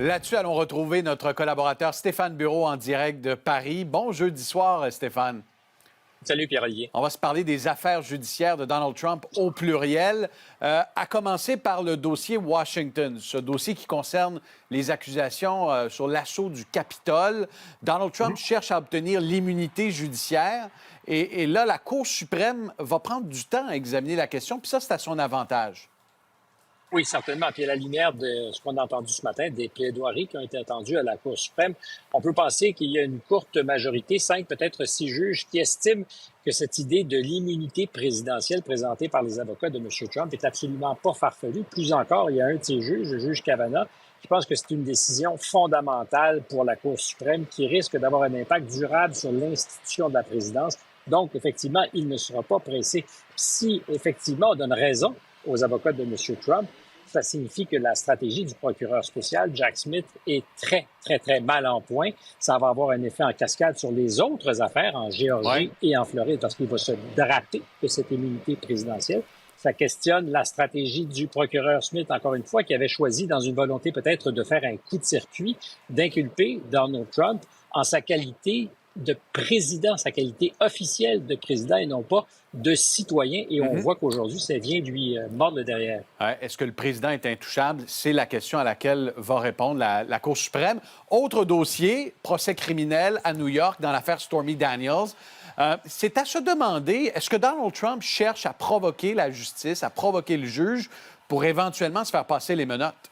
Là-dessus, allons retrouver notre collaborateur Stéphane Bureau en direct de Paris. Bon jeudi soir, Stéphane. Salut Pierre-Olivier. On va se parler des affaires judiciaires de Donald Trump au pluriel, à commencer par le dossier Washington, ce dossier qui concerne les accusations sur l'assaut du Capitole. Donald Trump cherche à obtenir l'immunité judiciaire et là, la Cour suprême va prendre du temps à examiner la question, puis ça, c'est à son avantage. Oui, certainement. Puis à la lumière de ce qu'on a entendu ce matin, des plaidoiries qui ont été entendues à la Cour suprême, on peut penser qu'il y a une courte majorité, 5, peut-être 6 juges, qui estiment que cette idée de l'immunité présidentielle présentée par les avocats de M. Trump est absolument pas farfelue. Plus encore, il y a un de ces juges, le juge Kavanaugh, qui pense que c'est une décision fondamentale pour la Cour suprême qui risque d'avoir un impact durable sur l'institution de la présidence. Donc, effectivement, il ne sera pas pressé. Si, effectivement, on donne raison aux avocats de M. Trump, ça signifie que la stratégie du procureur spécial, Jack Smith, est très, très, très mal en point. Ça va avoir un effet en cascade sur les autres affaires en Géorgie et en Floride parce qu'il va se draper de cette immunité présidentielle. Ça questionne la stratégie du procureur Smith, encore une fois, qui avait choisi, dans une volonté peut-être de faire un coup de circuit, d'inculper Donald Trump en sa qualité de président, sa qualité officielle de président et non pas de citoyen. Et on voit qu'aujourd'hui, ça vient lui mordre le derrière. Est-ce que le président est intouchable? C'est la question à laquelle va répondre la Cour suprême. Autre dossier, procès criminel à New York dans l'affaire Stormy Daniels. C'est à se demander, est-ce que Donald Trump cherche à provoquer la justice, à provoquer le juge pour éventuellement se faire passer les menottes?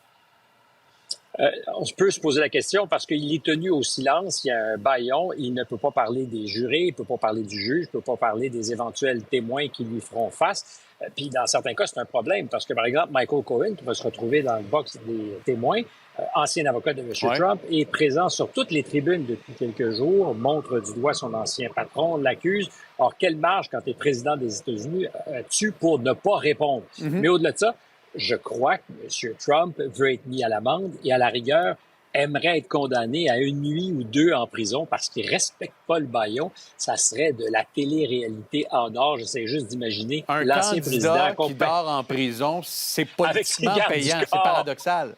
On peut se poser la question parce qu'il est tenu au silence, il y a un bâillon, il ne peut pas parler des jurés, il ne peut pas parler du juge, il ne peut pas parler des éventuels témoins qui lui feront face. Puis dans certains cas, c'est un problème parce que, par exemple, Michael Cohen, qui va se retrouver dans le box des témoins, ancien avocat de M. Trump, est présent sur toutes les tribunes depuis quelques jours, montre du doigt son ancien patron, l'accuse. Or, quelle marge, quand tu es président des États-Unis, as-tu pour ne pas répondre? Mais au-delà de ça, je crois que M. Trump veut être mis à l'amende et, à la rigueur, aimerait être condamné à une nuit ou deux en prison parce qu'il respecte pas le bâillon. Ça serait de la télé-réalité en or. J'essaie juste d'imaginer l'ancien président qui dort en prison, c'est politiquement payant, c'est paradoxal.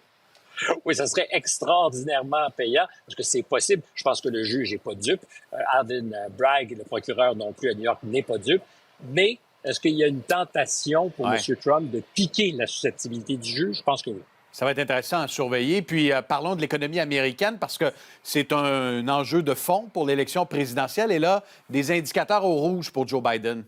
Oui, ça serait extraordinairement payant parce que c'est possible. Je pense que le juge n'est pas dupe. Alvin Bragg, le procureur non plus à New York, n'est pas dupe. Mais est-ce qu'il y a une tentation pour M. Trump de piquer la susceptibilité du juge? Je pense que oui. Ça va être intéressant à surveiller. Puis parlons de l'économie américaine parce que c'est un enjeu de fond pour l'élection présidentielle. Et là, des indicateurs au rouge pour Joe Biden.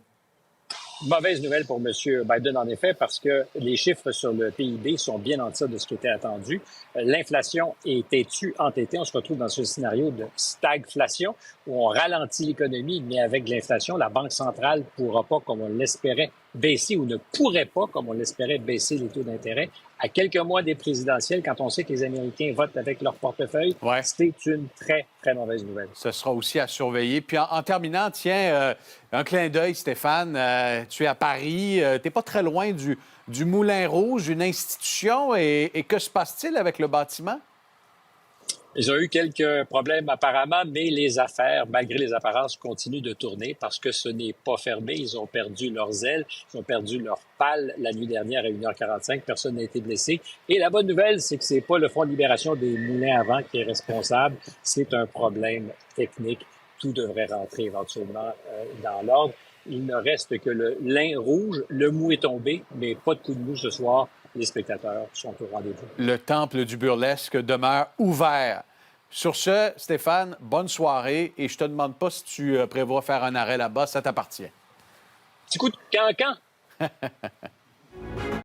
Mauvaise nouvelle pour M. Biden, en effet, parce que les chiffres sur le PIB sont bien en deçà de ce qui était attendu. L'inflation est têtue, entêtée. On se retrouve dans ce scénario de stagflation où on ralentit l'économie, mais avec l'inflation, la Banque centrale ne pourra pas, comme on l'espérait, baisser ou ne pourrait pas, comme on l'espérait, baisser les taux d'intérêt. À quelques mois des présidentielles, quand on sait que les Américains votent avec leur portefeuille, c'est une très, très mauvaise nouvelle. Ce sera aussi à surveiller. Puis en terminant, tiens, un clin d'œil, Stéphane. Tu es à Paris, tu n'es pas très loin du Moulin Rouge, une institution. Et que se passe-t-il avec le bâtiment? Ils ont eu quelques problèmes apparemment, mais les affaires, malgré les apparences, continuent de tourner parce que ce n'est pas fermé. Ils ont perdu leurs ailes, ils ont perdu leur pale la nuit dernière à 1h45. Personne n'a été blessé. Et la bonne nouvelle, c'est que c'est pas le Front de libération des moulins à vent qui est responsable. C'est un problème technique. Tout devrait rentrer éventuellement dans l'ordre. Il ne reste que le lin rouge. Le mou est tombé, mais pas de coup de mou ce soir. Les spectateurs sont au rendez-vous. Le temple du burlesque demeure ouvert. Sur ce, Stéphane, bonne soirée. Et je te demande pas si tu prévois faire un arrêt là-bas. Ça t'appartient. Petit coup de cancan.